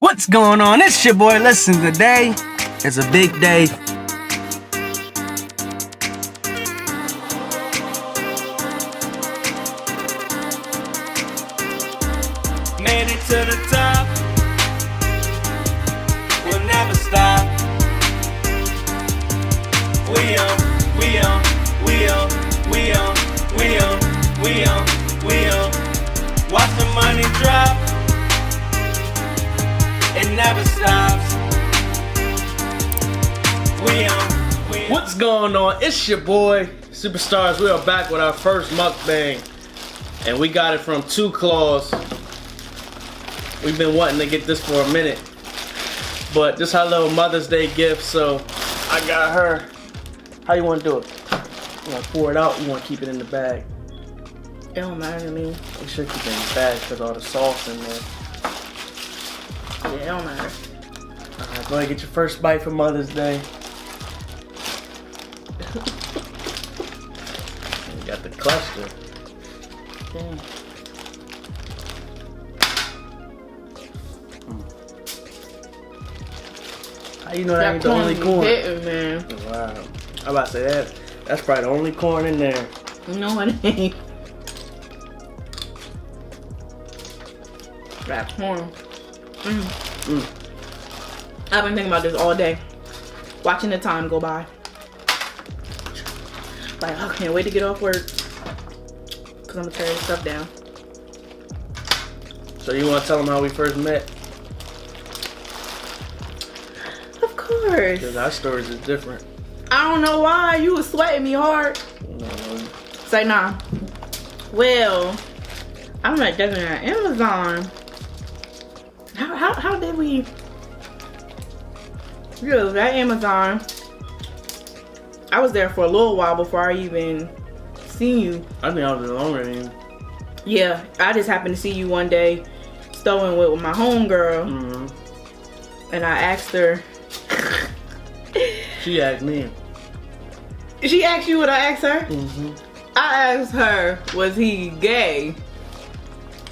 What's going on? It's your boy. Listen, today is a big day. Made it to the top. We'll never stop. We on. Watch the money drop. It never stops. We on. What's going on? It's your boy, Superstars. We are back with our first mukbang. And we got it from Two Claws. We've been wanting to get this for a minute. But this is our little Mother's Day gift, so I got her. How you want to do it? You want to pour it out? You want to keep it in the bag? It don't matter to me. We should keep it in the bag because all the sauce in there. Yeah, it don't matter. Alright, go ahead and get your first bite for Mother's Day. You got the cluster. Damn. How you know that ain't the only corn? Hitting, man. Wow. I'm about to say that. That's probably the only corn in there. No, it ain't. That corn. I've been thinking about this all day. Watching the time go by. Like, I can't wait to get off work. Because I'm going to tear this stuff down. So you want to tell them how we first met? Of course. Because our stories is different. I don't know why. You was sweating me hard. No. Say nah. Well, I met Devin at Amazon. How did we? Yeah, it was at Amazon. I was there for a little while before I even seen you. I think I was there longer than you. Yeah, I just happened to see you one day stowing with my homegirl. And I asked her. She asked me. She asked you what I asked her? I asked her, was he gay?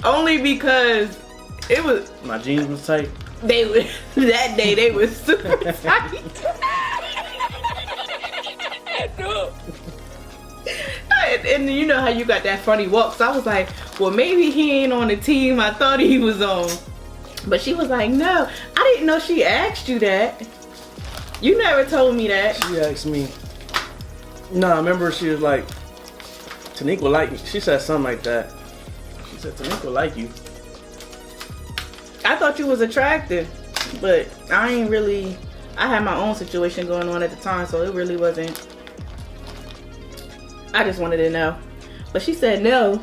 Only because it was... My jeans was tight. They were... That day, they were super tight. And you know how you got that funny walk. So I was like, well, maybe he ain't on the team I thought he was on. But she was like, no. I didn't know she asked you that. You never told me that. She asked me. No, I remember she was like, Tanique will like me. She said something like that. She said, Tanique will like you. I thought you was attractive, but I ain't really, I had my own situation going on at the time, so it really wasn't, I just wanted to know. But she said no.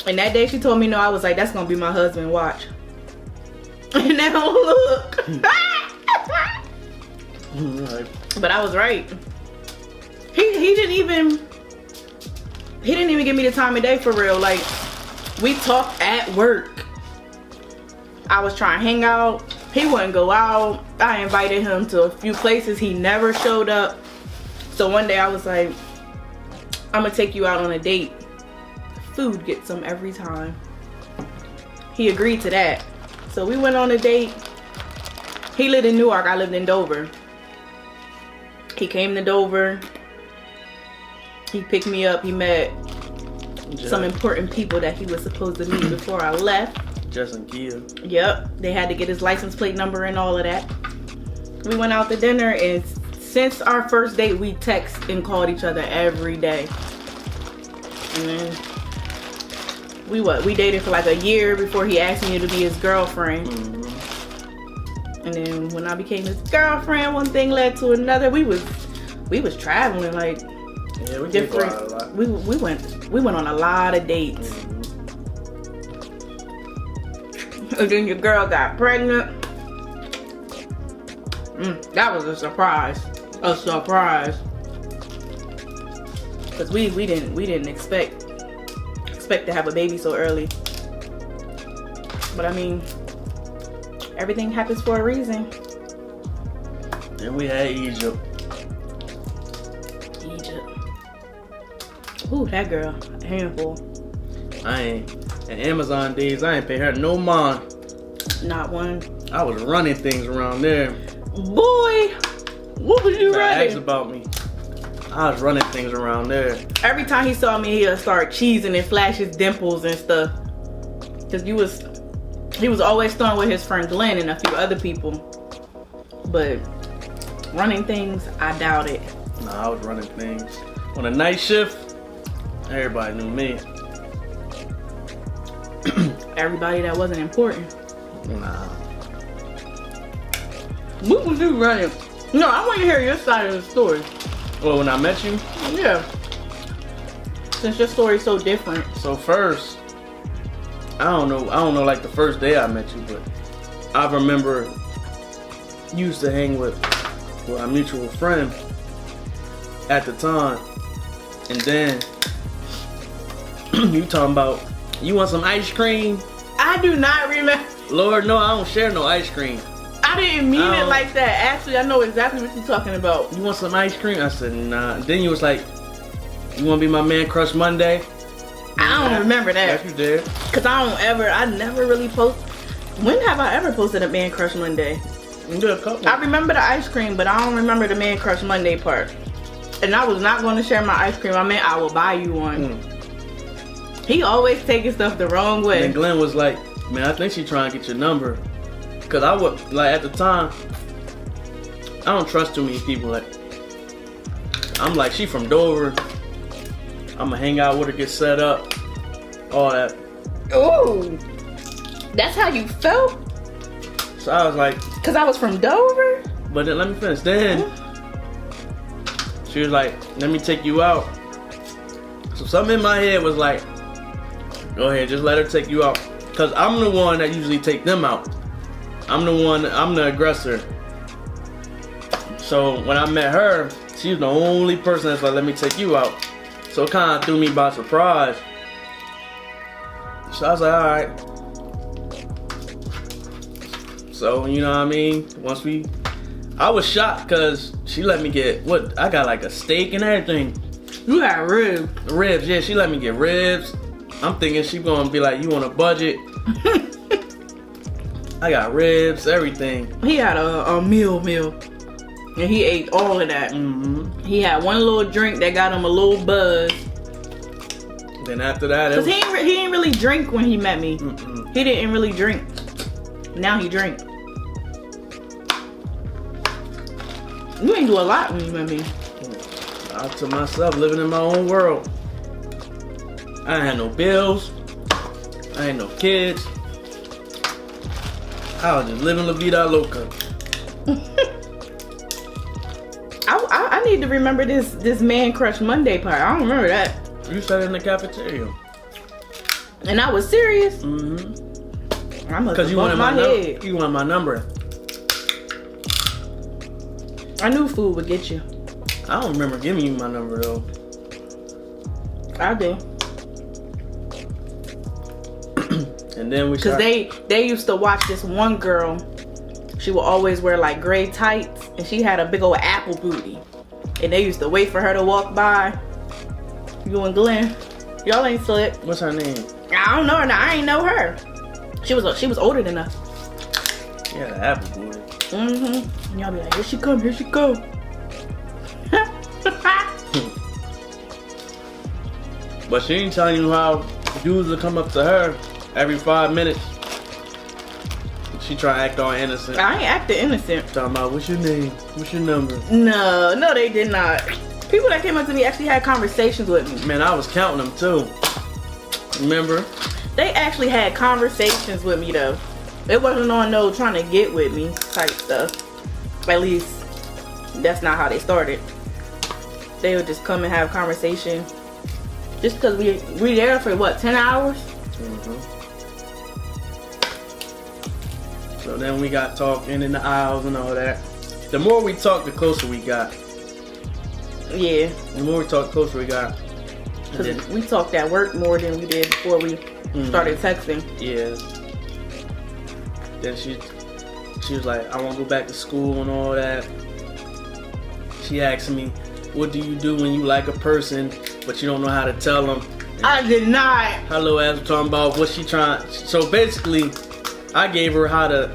And that day she told me no, I was like, that's gonna be my husband, watch. And now look. But I was right. He didn't even give me the time of day for real. Like, we talked at work. I was trying to hang out. He wouldn't go out. I invited him to a few places. He never showed up. So one day I was like, I'm gonna take you out on a date. Food gets him every time. He agreed to that. So we went on a date. He lived in Newark. I lived in Dover. He came to Dover. He picked me up. He met some important people that he was supposed to meet before I left. Justin Kia. Yep. They had to get his license plate number and all of that. We went out to dinner, and since our first date, we text and called each other every day. And then we dated for like a year before he asked me to be his girlfriend. And then when I became his girlfriend, one thing led to another. We was traveling, like, yeah, we different. Did go out a lot. We went on a lot of dates. And then your girl got pregnant. That was a surprise. A surprise. Cause we didn't expect to have a baby so early. But I mean, everything happens for a reason. Then we had Egypt. Ooh, that girl, a handful. I ain't. And Amazon days, I ain't pay her no mind. Not one. I was running things around there. Boy, what was you running? Ask about me. I was running things around there. Every time he saw me, he'd start cheesing and flash his dimples and stuff. Cause he was always throwing with his friend Glenn and a few other people. But running things, I doubt it. Nah, I was running things. On a night shift, everybody knew me. Everybody that wasn't important. Nah. What was you running? No, I want to hear your side of the story. Well, when I met you? Yeah. Since your story's so different. So first, I don't know like the first day I met you, but I remember you used to hang with a mutual friend at the time. And then you talking about, you want some ice cream? I do not remember. Lord, no, I don't share no ice cream. I didn't mean it like that. Actually, I know exactly what you're talking about. You want some ice cream? I said, nah. Then you was like, you want to be my man crush Monday? I don't remember that. Yes, you did. Cause I never really post. When have I ever posted a man crush Monday? You did a couple. I remember the ice cream, but I don't remember the man crush Monday part. And I was not going to share my ice cream. I meant I will buy you one. He always taking stuff the wrong way. And Glenn was like, man, I think she trying to get your number. Cause I would, like, at the time, I don't trust too many people. Like, I'm like, she from Dover. I'ma hang out with her, get set up, all that. Ooh, that's how you felt? So I was like, cause I was from Dover? But then let me finish. Then she was like, let me take you out. So something in my head was like, go ahead, just let her take you out. Cause I'm the one that usually take them out. I'm the aggressor. So when I met her, she was the only person that's like, let me take you out. So it kind of threw me by surprise. So I was like, alright. So, you know what I mean? I was shocked because she let me get, I got like a steak and everything. You got ribs. Ribs, yeah, she let me get ribs. I'm thinking she gonna be like, you on a budget? I got ribs, everything. He had a meal. And he ate all of that. Mm-hmm. He had one little drink that got him a little buzz. Then after that, Cause he didn't really drink when he met me. Mm-mm. He didn't really drink. Now he drink. You ain't do a lot when you met me. I to myself, living in my own world. I ain't had no bills. I ain't no kids. I was just living La Vida Loca. I need to remember this man crush Monday part. I don't remember that. You said it in the cafeteria. And I was serious. Mm-hmm. I must Because you wanted my head. You wanted my number. I knew food would get you. I don't remember giving you my number though. I do. And then we Because they used to watch this one girl. She would always wear like gray tights, and she had a big old apple booty. And they used to wait for her to walk by. You and Glenn, y'all ain't slick. What's her name? I don't know her. I ain't know her. She was older than us. Yeah, the apple booty. Mm-hmm. And y'all be like, here she come, here she go. But she ain't telling you how dudes will come up to her every 5 minutes. She try to act all innocent. I ain't acting innocent. Talking about, what's your name? What's your number? No, they did not. People that came up to me actually had conversations with me. Man, I was counting them too. Remember? They actually had conversations with me though. It wasn't on no trying to get with me type stuff. At least that's not how they started. They would just come and have conversation. Just because we there for what, 10 hours? Mm-hmm. So then we got talking in the aisles and all that. The more we talked, the closer we got. Yeah. The more we talked, the closer we got. Because we talked at work more than we did before we started texting. Yeah. Then she was like, I want to go back to school and all that. She asked me, what do you do when you like a person, but you don't know how to tell them? I did not. Hello, ass talking about what she trying. So basically, I gave her how to.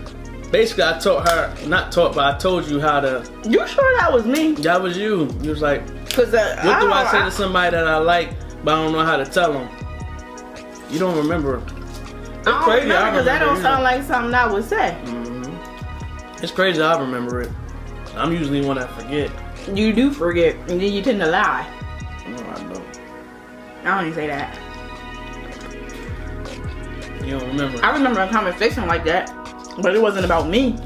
Basically, I taught her, not taught, but I told you how to. You sure that was me? That was you. You was like, Cause what do I say to somebody that I like, but I don't know how to tell them? You don't remember. I don't remember because that don't sound like something I would say. It's crazy I remember it. I'm usually one that forget. You do forget, and then you tend to lie. No, I don't. I don't even say that. You don't remember. I remember a conversation like that, but it wasn't about me.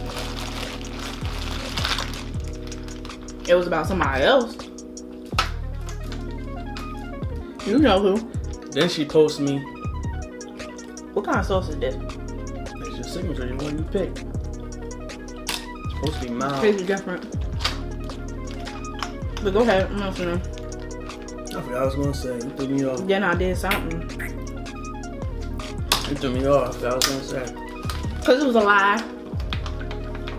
It was about somebody else. You know who. Then she posts me. What kind of sauce is this? It's your signature, the one you picked. It's supposed to be mild. Tastes different. But go ahead, I'm listening. I forgot what I was gonna say. You threw me off. Then I did something. You threw me off. I forgot what I was gonna say. Cause it was a lie.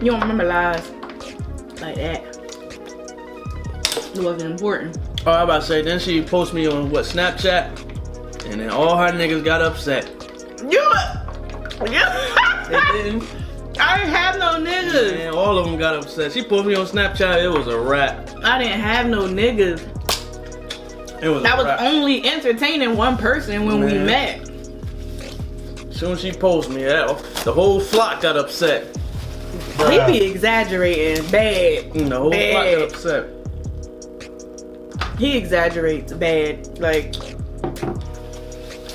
You don't remember lies like that. It wasn't important. Oh, I was about to say, then she posted me on Snapchat, and then all her niggas got upset. You They didn't. I didn't have no niggas. And all of them got upset. She posted me on Snapchat, it was a wrap. I didn't have no niggas. It was I a was wrap. only entertaining one person when we met. Soon as she posted me, the whole flock got upset. He be exaggerating bad. The whole flock got upset. He exaggerates bad. Like,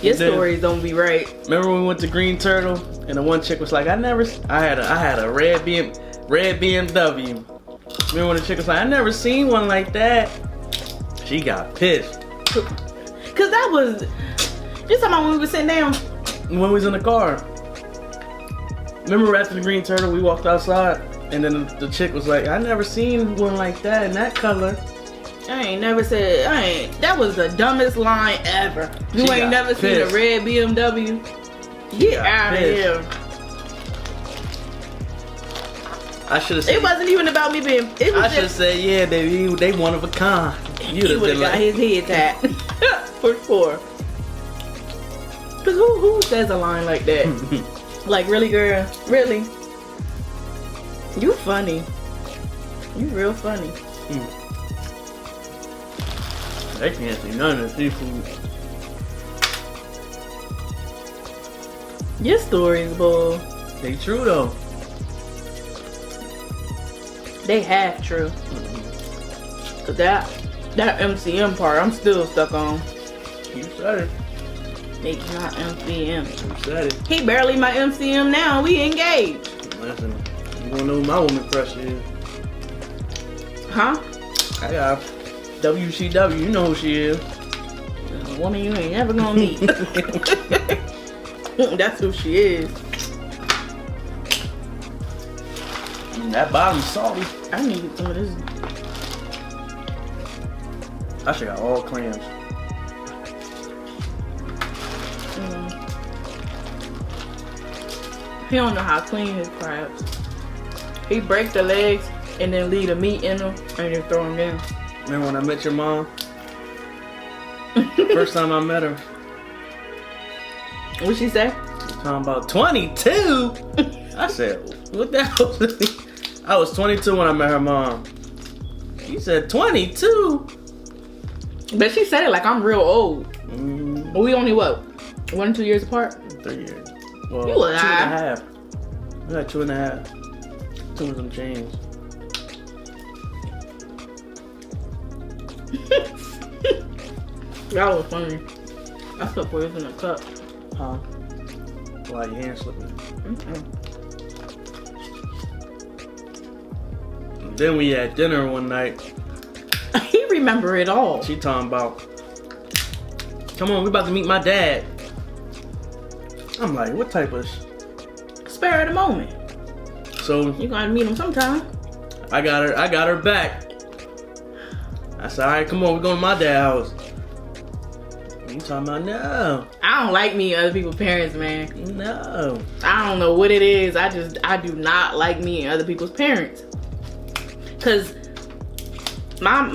your stories don't be right. Remember when we went to Green Turtle and the one chick was like, I had a red BMW. Remember when the chick was like, I never seen one like that? She got pissed. Cause that was just talking about when we were sitting down. When we was in the car. Remember after the Green Turtle, we walked outside and then the chick was like, I never seen one like that in that color. I ain't never said, that was the dumbest line ever. You She ain't got never seen a pissed. red BMW? Get out of pissed. here. I should have said, It wasn't even about me being, it was I should have just, said, yeah, they one of a kind. he would have got his head tapped. For sure. Cause who says a line like that? Like, really, girl? Really? You funny. You real funny. They can't see none of the seafood. Your stories, boy. They true though. They half true. Cause that MCM part, I'm still stuck on. You said it. It's not MCM. You said it. He barely my MCM now. We engaged. Listen, you wanna know who my woman crush is? Huh? I got WCW. You know who she is. A woman you ain't never gonna meet. That's who she is. That bottom's salty. I need some of this. I should got all clams. He don't know how to clean his crabs. He break the legs and then leave the meat in them and then throw them in. Remember when I met your mom? First time I met her. What she say? Talking about 22? I said, what the hell? I was 22 when I met her mom. She said 22? But she said it like I'm real old. Mm, But we only what? 1 or 2 years apart? 3 years. Well, You 2.5. We got 2.5. 2 and some change. That was funny. I still put this in a cup. Huh? Why your hand slipping? Then we had dinner one night. He remember it all. She talking about, come on, we about to meet my dad. I'm like, what type of Spare of the moment. So You gotta meet him sometime. I got her back. I said, all right, come on, we're going to my dad's house. You talking about, no, I don't like meeting other people's parents, man. no. I don't know what it is. I do not like meeting other people's parents. Cause my I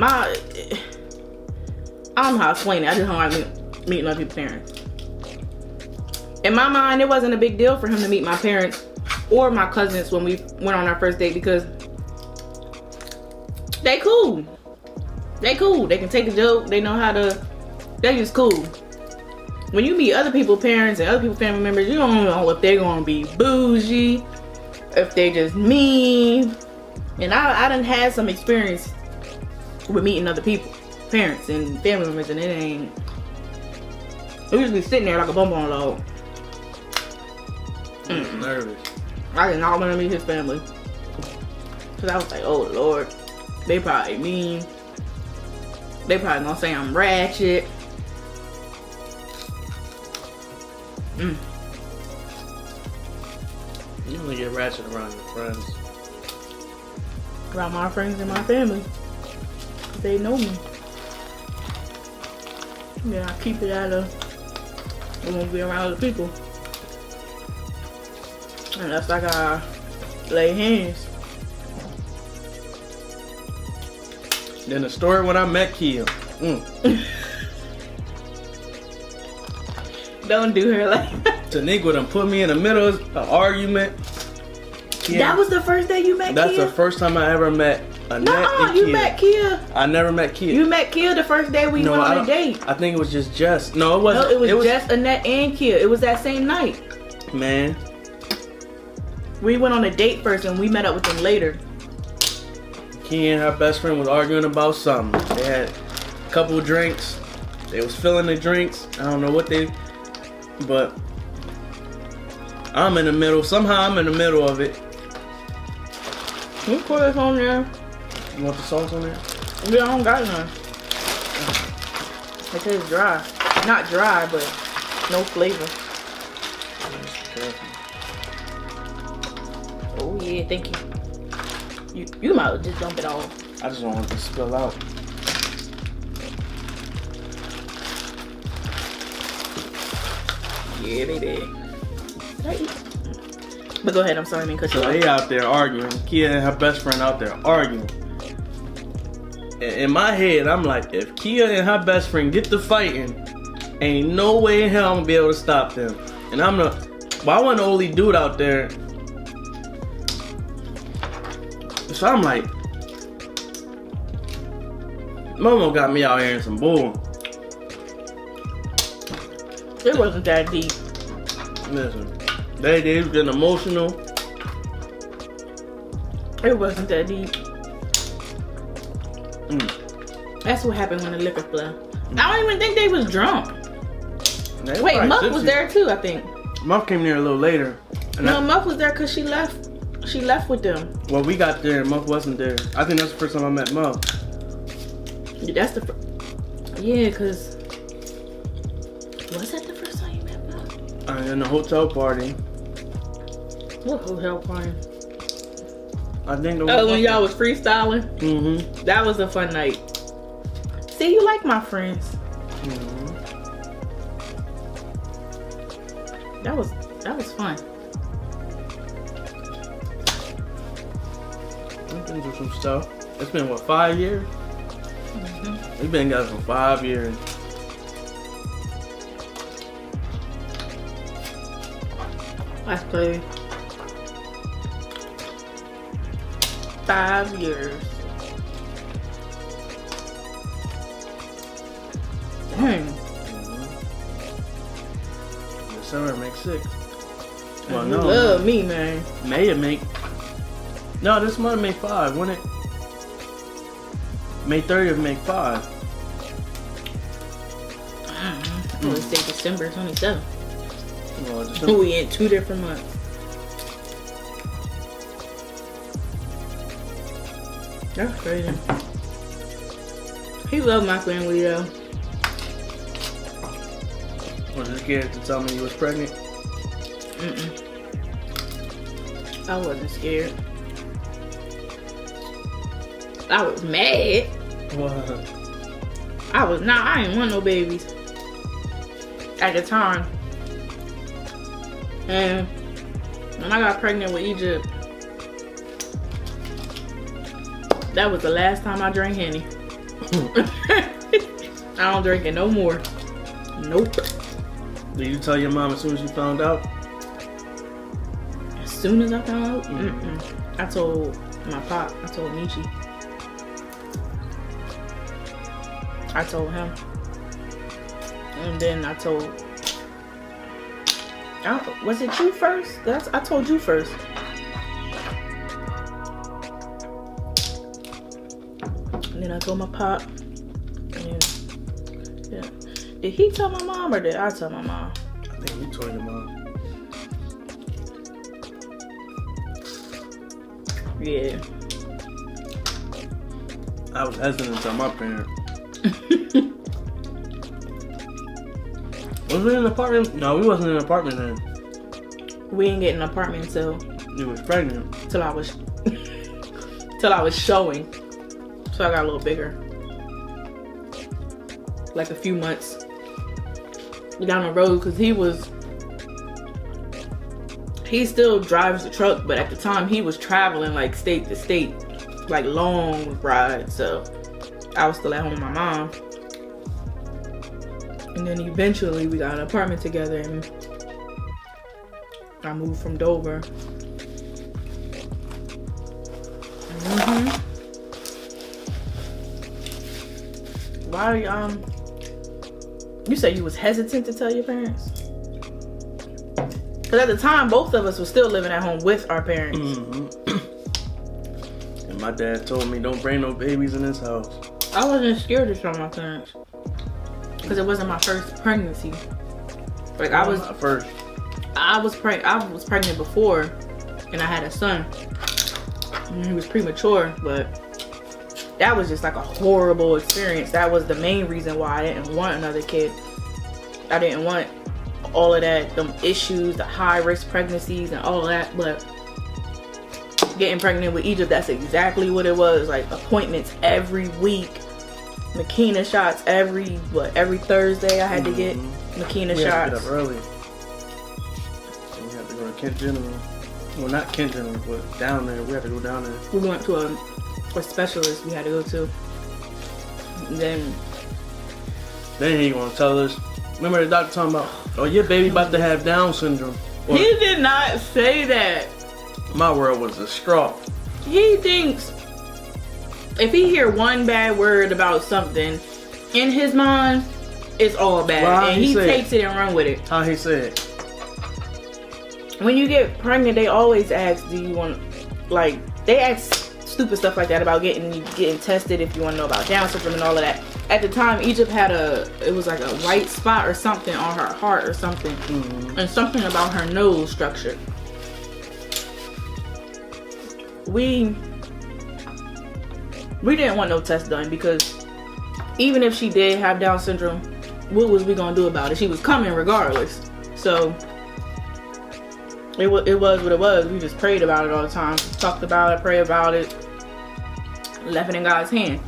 don't know how to explain it. I just don't like meeting other people's parents. In my mind, it wasn't a big deal for him to meet my parents or my cousins when we went on our first date, because they cool. They cool. They can take a joke. They know how to. They just cool. When you meet other people's parents and other people's family members, you don't know if they're gonna be bougie, if they just mean. And I done had some experience with meeting other people, parents and family members, and it ain't. We just be sitting there like a bum on a log. Nervous. I did not want to meet his family. Cause I was like, oh Lord, they probably mean. They probably gonna say I'm ratchet. You only get ratchet around your friends. Around my friends and my family. They know me. Yeah, I keep it out of. I won't be around other people. Unless I gotta lay hands. Then the story when I met Kia. Don't do her like that. Taniqua done put me in the middle of an argument. Kia, That was the first day you met that's Kia? the first time I ever met Annette and you Kia. met Kia. I never met Kia. You met Kia the first day we went on a date. I think it was just Jess. No, it wasn't. No, it was just Annette and Kia. It was that same night. Man. We went on a date first and we met up with them later. Kia and her best friend was arguing about something. They had a couple of drinks. They was filling the drinks. I don't know what they... But I'm in the middle. Somehow I'm in the middle of it. You put this on there. You want the sauce on there? Yeah, I don't got none. It tastes dry. Not dry, but no flavor. Oh yeah, thank you. You might as well just dump it all. I just don't want it to spill out. Yeah, baby. Right. But go ahead, I'm sorry, I mean, So they out there arguing. Kia and her best friend out there arguing. In my head, I'm like, if Kia and her best friend get to fighting, ain't no way in hell I'm gonna be able to stop them. And I'm the, well, I wasn't the only dude out there. So I'm like, Momo got me out here in some bull. It wasn't that deep. Listen, they was getting emotional. It wasn't that deep. That's what happened when the liquor flow. I don't even think they was drunk. They Wait, probably Muff tipsy. was there too, I think. Muff came there a little later. And No, Muff was there because she left. She left with them. well, we got there and Muff wasn't there. I think that's the first time I met Muff. That's the yeah, because was that the first time you met Muff? In the hotel party. What hotel party? I think the Oh, when y'all was freestyling? Mm-hmm. That was a fun night. See, you like my friends. Mm-hmm. That was fun. We've been through some stuff. It's been what, 5 years? Mm-hmm. We've been together for 5 years. That's crazy. 5 years. Dang. December makes 6. Well, You no. love me, man. May it make... No, this month make 5, wouldn't it? May 30th make 5. I would say December 27th. Well, December. We in 2 different months. That's crazy. He loved my family though. Was you scared to tell me you was pregnant? I wasn't scared. I was mad. What? I didn't want no babies at the time. And when I got pregnant with Egypt, that was the last time I drank Henny. I don't drink it no more. Nope. Did you tell your mom as soon as you found out? As soon as I found out, I told my pop. I told Michi. I told him. And then I told... was it you first? I told you first. And then I told my pop. And yeah. Did he tell my mom or did I tell my mom? I think you told your mom. Yeah. I was hesitant to tell my parents. Was we in an apartment? No, we wasn't in an apartment then. We didn't get an apartment until You was pregnant. till I was showing. So I got a little bigger. Like a few months down the road, because he still drives the truck, but at the time he was traveling like state to state, like long rides. So I was still at home with my mom. And then eventually we got an apartment together and I moved from Dover. Why, you said you was hesitant to tell your parents? Because at the time, both of us were still living at home with our parents. And my dad told me, don't bring no babies in this house. I wasn't scared to tell my parents. Because it wasn't my first pregnancy. Like I was pregnant before, and I had a son. And he was premature, but that was just like a horrible experience. That was the main reason why I didn't want another kid. I didn't want all of that, them issues, the high risk pregnancies and all of that. But getting pregnant with Egypt, that's exactly what it was. Like appointments every week. Makina shots every Thursday. I had to get Makina shots. We had to get up early. And we had to go to Kent General. Well, not Kent General, but down there. We had to go down there. We went to a specialist we had to go to. And then he gonna tell us. Remember the doctor talking about, oh, your baby about to have Down syndrome. Or, he did not say that. my world was distraught. He thinks if he hear one bad word about something, in his mind, it's all bad. Well, and he takes it and run with it. How he said? When you get pregnant, they always ask, do you want, like, they ask stupid stuff like that about getting tested if you want to know about Down syndrome and all of that. At the time, Egypt had it was like a white spot or something on her heart or something. And something about her nose structure. We didn't want no test done because even if she did have Down syndrome, what was we gonna do about it? She was coming regardless. So it was what it was. We just prayed about it all the time. Talked about it, prayed about it, left it in God's hand.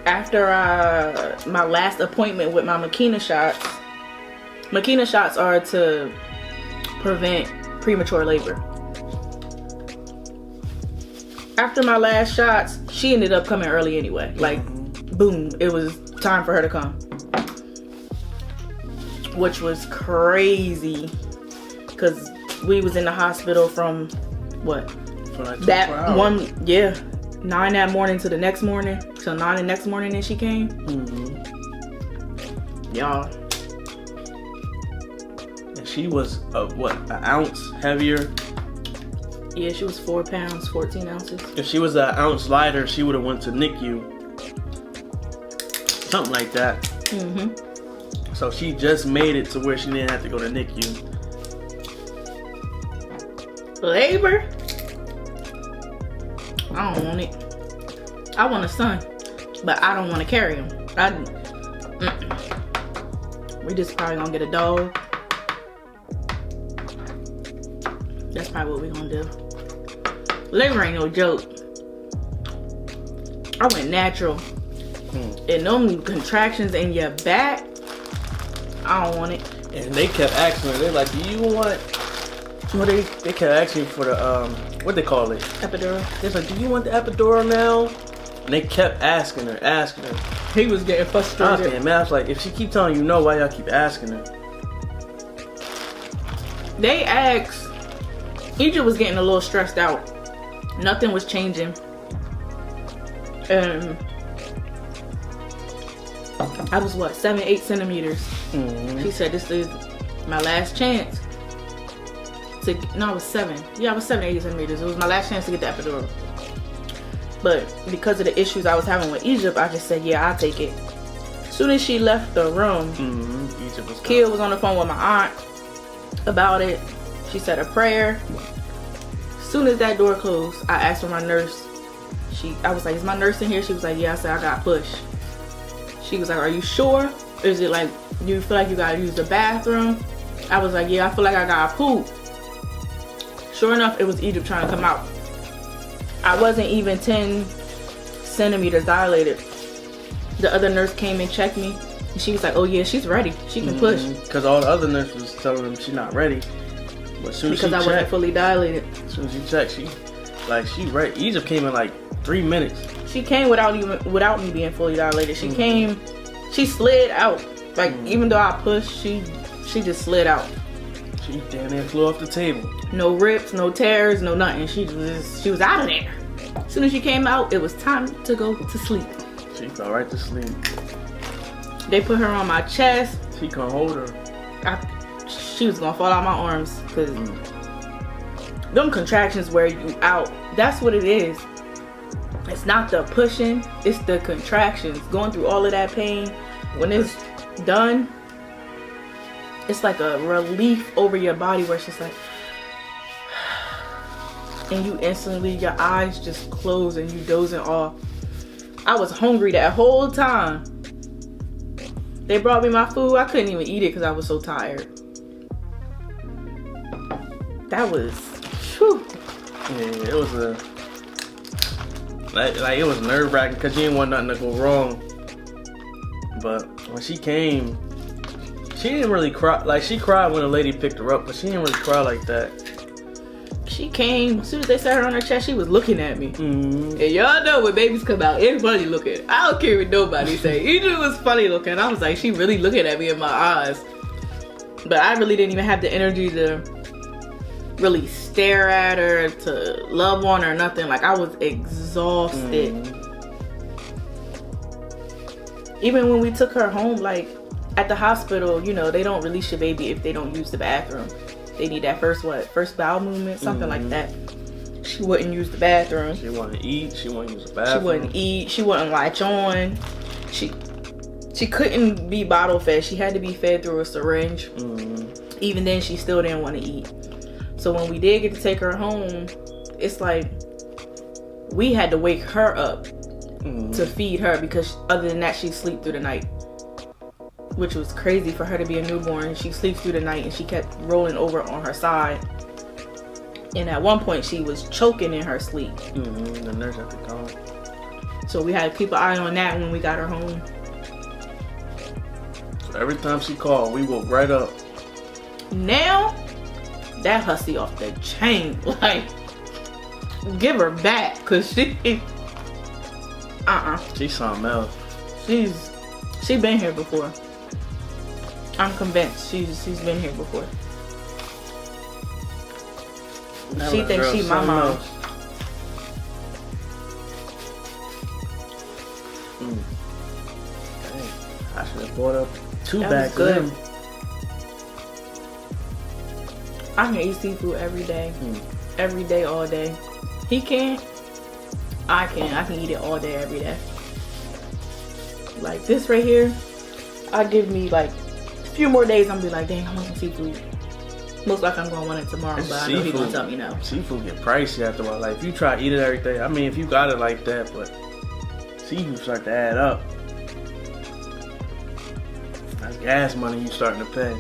After my last appointment with my Makina shots are to prevent premature labor. After my last shots, she ended up coming early anyway. Like, boom, it was time for her to come. Which was crazy. Because we was in the hospital from, what? For like 24 hours. 9 that morning to the next morning. Till 9 the next morning and she came. Y'all. And she was, an ounce heavier? Yeah, she was 4 pounds, 14 ounces. If she was an ounce lighter, she would have went to NICU. Something like that. So she just made it to where she didn't have to go to NICU. Labor? I don't want it. I want a son, but I don't want to carry him. We just probably gonna get a dog. That's probably what we gonna do. Labor ain't no joke. I went natural. And them contractions in your back, I don't want it. And they kept asking her, they're like, do you want, well, they kept asking for the, what they call it? Epidural. They're like, do you want the epidural now? And they kept asking her. He was getting frustrated. Man, I was like, if she keep telling you no, why y'all keep asking her? They asked, Egypt was getting a little stressed out. Nothing was changing. I was what, 7, 8 centimeters. Mm-hmm. She said, this is my last chance to, no, I was 7. Yeah, I was 7, 8 centimeters. It was my last chance to get the epidural. But because of the issues I was having with Egypt, I just said, yeah, I'll take it. As soon as she left the room, Egypt was Kia was on the phone with my aunt about it. She said a prayer. As soon as that door closed, I asked for my nurse. I was like, is my nurse in here? She was like, yeah. I said, I got pushed. She was like, are you sure? Is it like, do you feel like you gotta use the bathroom? I was like, yeah, I feel like I gotta poop. Sure enough, it was Egypt trying to come out. I wasn't even 10 centimeters dilated. The other nurse came and checked me. And she was like, oh yeah, she's ready. She can push. Because all the other nurses was telling them she's not ready. But as soon as because I wasn't fully dilated. As soon as she checked, she ready. Egypt came in like 3 minutes. She came without me being fully dilated. She came, she slid out. Like even though I pushed, she just slid out. She damn near flew off the table. No rips, no tears, no nothing. She was out of there. As soon as she came out, it was time to go to sleep. She fell right to sleep. They put her on my chest. She couldn't hold her. She was gonna fall out my arms because them contractions wear you out. That's what it is. It's not the pushing, it's the contractions. Going through all of that pain. When it's done, it's like a relief over your body where it's just like, and you instantly, your eyes just close and you dozing off. I was hungry that whole time. They brought me my food. I couldn't even eat it because I was so tired. That was, whew. Yeah, it was like it was nerve wracking because you didn't want nothing to go wrong. But when she came, she didn't really cry. Like she cried when the lady picked her up, but she didn't really cry like that. She came, as soon as they sat her on her chest, she was looking at me. And y'all know when babies come out, everybody looking. I don't care what nobody say. Egypt was funny looking. I was like, she really looking at me in my eyes. But I really didn't even have the energy to really stare at her, to love on her, nothing. Like I was exhausted. Even when we took her home, like at the hospital, you know, they don't release your baby if they don't use the bathroom. They need that first bowel movement, something like that. She wouldn't use the bathroom. She wouldn't eat. She wouldn't use the bathroom. She wouldn't eat. She wouldn't latch on. She couldn't be bottle fed. She had to be fed through a syringe. Even then, she still didn't want to eat. So when we did get to take her home, it's like we had to wake her up to feed her because other than that, she'd sleep through the night. Which was crazy for her to be a newborn. She sleeps through the night and she kept rolling over on her side. And at one point she was choking in her sleep. The nurse had to come. So we had to keep an eye on that when we got her home. So every time she called, we woke right up. Now, that hussy off the chain. Like, give her back. Cause she, She's something else. She been here before. I'm convinced she's been here before. She thinks she my mom. Dang, I should have bought up 2 That bags was of them. I can eat seafood every day. Every day, all day. He can. I can eat it all day, every day. Like this right here, I'll give me like a few more days. I'm gonna be like, dang, I want some seafood. Most likely I'm gonna want it tomorrow, but I know he's gonna tell me no. Seafood get pricey after a while. Like if you try to eat it every day, I mean, if you got it like that, but seafood start to add up. That's gas money you starting to pay.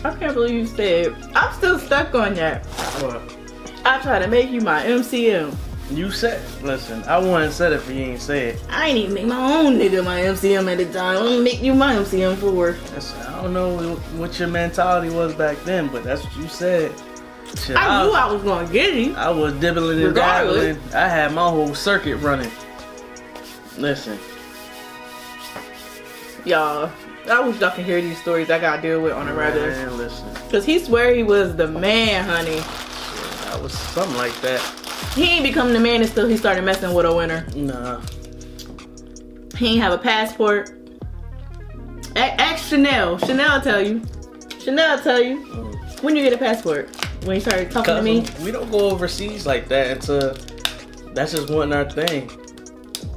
I can't believe you said. I'm still stuck on that. What? I try to make you my MCM. You said, listen, I wouldn't said it if you ain't say it. I ain't even make my own nigga my MCM at the time. I'm gonna make you my MCM for work. I don't know what your mentality was back then, but that's what you said. Shit, I knew I was gonna get him. I was dibbling and dabbling. I had my whole circuit running. Listen, Y'all, I wish y'all can hear these stories I gotta deal with on a regular. Man, listen. Cause he swear he was the man, honey. Yeah, that was something like that. He ain't become the man until he started messing with a winner. Nah. He ain't have a passport. Ask Chanel. Chanel tell you. Chanel tell you. When you get a passport? When you started talking to me? We don't go overseas like that until that's just wasn't our thing.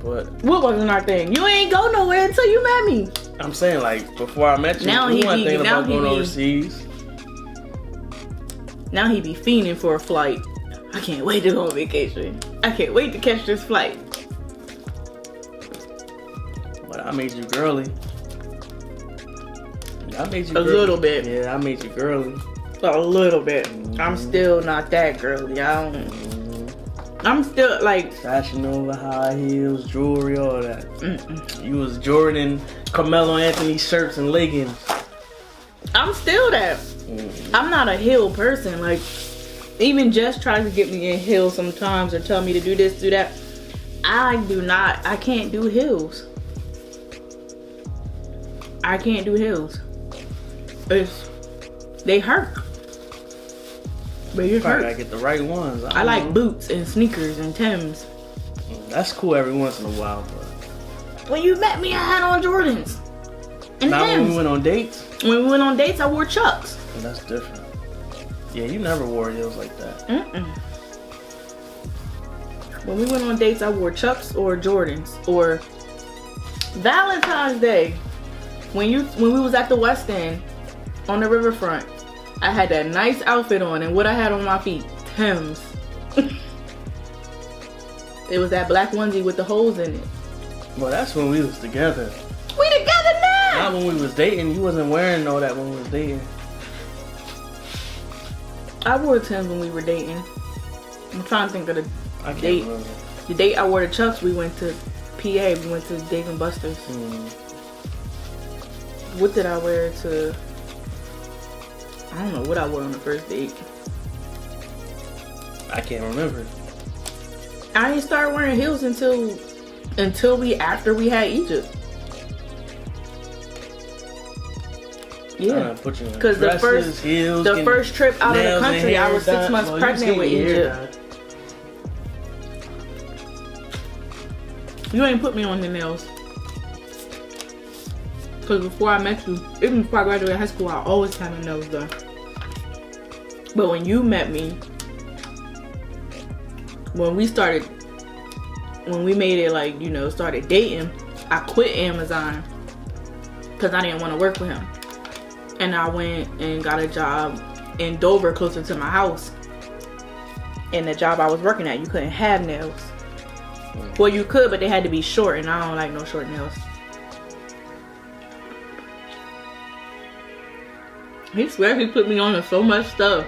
But what wasn't our thing? You ain't go nowhere until you met me. I'm saying, like, before I met you, now we weren't thinking about going overseas. Now he be fiending for a flight. I can't wait to go on vacation. I can't wait to catch this flight. But I made you girly. I made you girly. A little bit. Yeah, I made you girly. A little bit. I'm still not that girly. I'm still like fashion over high heels, jewelry, all that. You was Jordan, Carmelo Anthony shirts and leggings. I'm still that. I'm not a heel person. Like, even Jess tries to get me in heels sometimes or tell me to do this, do that. I can't do heels. I can't do heels. They hurt. But you hurt. Gotta get the right ones. I like boots and sneakers and Timbs. That's cool every once in a while, but when you met me, I had on Jordans. And not Timbs. when we went on dates. When we went on dates, I wore Chucks. Well, that's different. Yeah, you never wore heels like that. When we went on dates, I wore Chucks or Jordans. Or Valentine's Day, when we was at the West End on the riverfront, I had that nice outfit on, and what I had on my feet, Timbs. It was that black onesie with the holes in it. Well, that's when we was together. We together now. Not when we was dating. You wasn't wearing all that when we was dating. I wore Timbs when we were dating. I'm trying to think of the date. Remember. The date I wore the Chucks, we went to PA. We went to Dave and Buster's. What did I wear to? I don't know what I wore on the first date. I can't remember. I didn't start wearing heels until after we had Egypt. Yeah, because the first trip out of the country, I was 6 months pregnant with Egypt. You ain't put me on the nails. Because before I met you, even before I graduated high school, I always had my nails done. But when you met me, when we made it, like, you know, started dating, I quit Amazon because I didn't want to work with him. And I went and got a job in Dover closer to my house. And the job I was working at, you couldn't have nails. Well, you could, but they had to be short, and I don't like no short nails. He swears he put me on to so much stuff.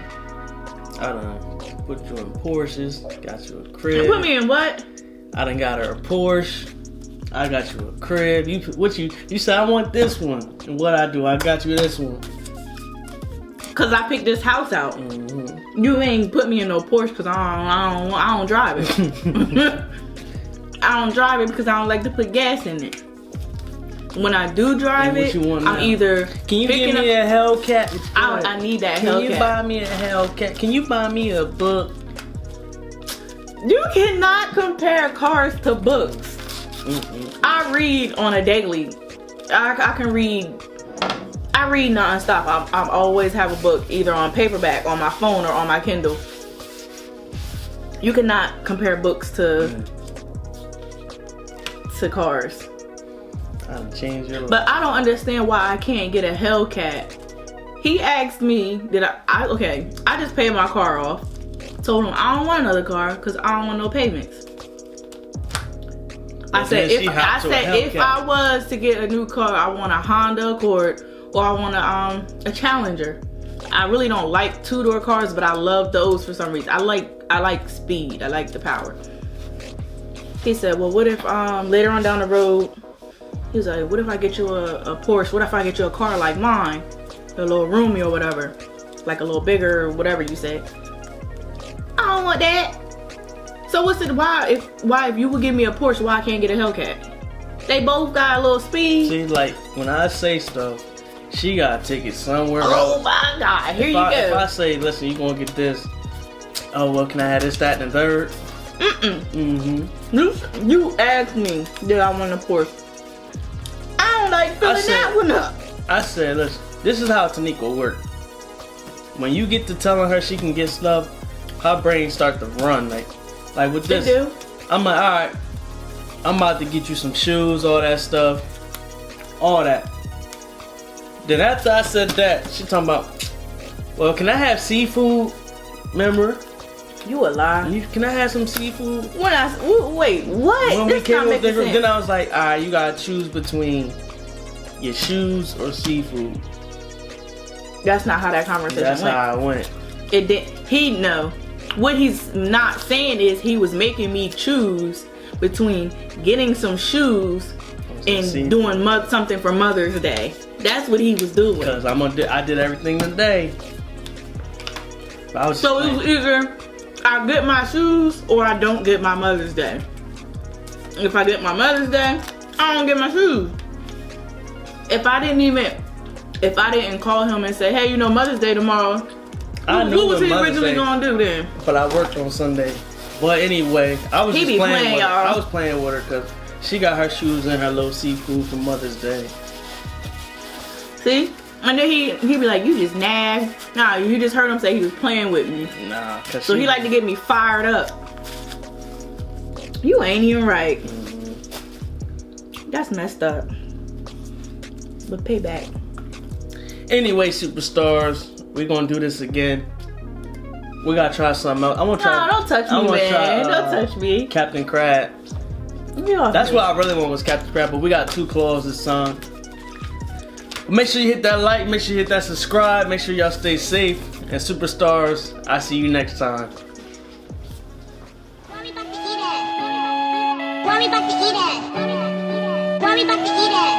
I done put you in Porsches, got you a crib. You put me in what? I done got her a Porsche. I got you a crib. You said I want this one, and what I do, I got you this one. Cause I picked this house out. You ain't put me in no Porsche because I don't drive it. I don't drive it because I don't like to put gas in it. When I do drive it, I'm either can you give me a Hellcat? I need that Hellcat. Can you buy me a Hellcat? Can you buy me a book? You cannot compare cars to books. I read on a daily. I can read. I read nonstop. I always have a book either on paperback, on my phone, or on my Kindle. You cannot compare books to cars. Change your life. But I don't understand why I can't get a Hellcat. He asked me, I just paid my car off. Told him I don't want another car because I don't want no payments. I said if I was to get a new car, I want a Honda Accord or I want a Challenger. I really don't like two-door cars, but I love those for some reason. I like speed. I like the power. He said, well, what if later on down the road, he was like, what if I get you a Porsche? What if I get you a car like mine? A little roomy or whatever. Like a little bigger or whatever you say. I don't want that. So what's it, why if you would give me a Porsche, why I can't get a Hellcat? They both got a little speed. See, like when I say stuff, she gotta take it somewhere Oh else. my God, here you go. If I say, listen, you gonna get this. Oh well, can I have this, that, and the third? You asked me did I want a Porsche. I don't like filling that one up. I said, listen, this is how Tanika work. When you get to telling her she can get stuff, her brain start to run. Like with this. They do. I'm like, all right, I'm about to get you some shoes, all that stuff, all that. Then after I said that, she talking about, well, can I have seafood? Remember? You a lie. Can I have some seafood? Wait, what? When we This came not up making there, sense. then I was like, all right, you gotta choose between your shoes or seafood. That's not how that conversation That's went. how I went. It did. What he's not saying is he was making me choose between getting some shoes and doing something for Mother's Day. That's what he was doing. Because I did everything today. So it was either I get my shoes or I don't get my Mother's Day. If I get my Mother's Day, I don't get my shoes. If I didn't call him and say, hey, you know, Mother's Day tomorrow, who was he originally gonna do then? But I worked on Sunday. But anyway, I was just playing with her. y'all. I was playing with her because she got her shoes and her little seafood for Mother's Day. See? And then he be like, you just nag. Nah, you just heard him say he was playing with me. Nah, cause So he like to get me fired up. You ain't even right. That's messed up. But payback. Anyway, superstars, we're gonna do this again. We gotta try something else. I want to try. No, don't touch me, man. Don't touch me. Captain Crab. That's what I really want was Captain Crab, but we got 2 claws this time. Make sure you hit that like, make sure you hit that subscribe, make sure y'all stay safe. And superstars, I see you next time. When we about to eat it. When we about to eat it. When we about to eat it.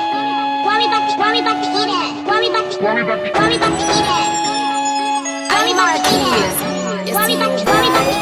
When we about to eat it. When we about to eat it. When we about to eat it. When we about to eat it. When we about to eat it.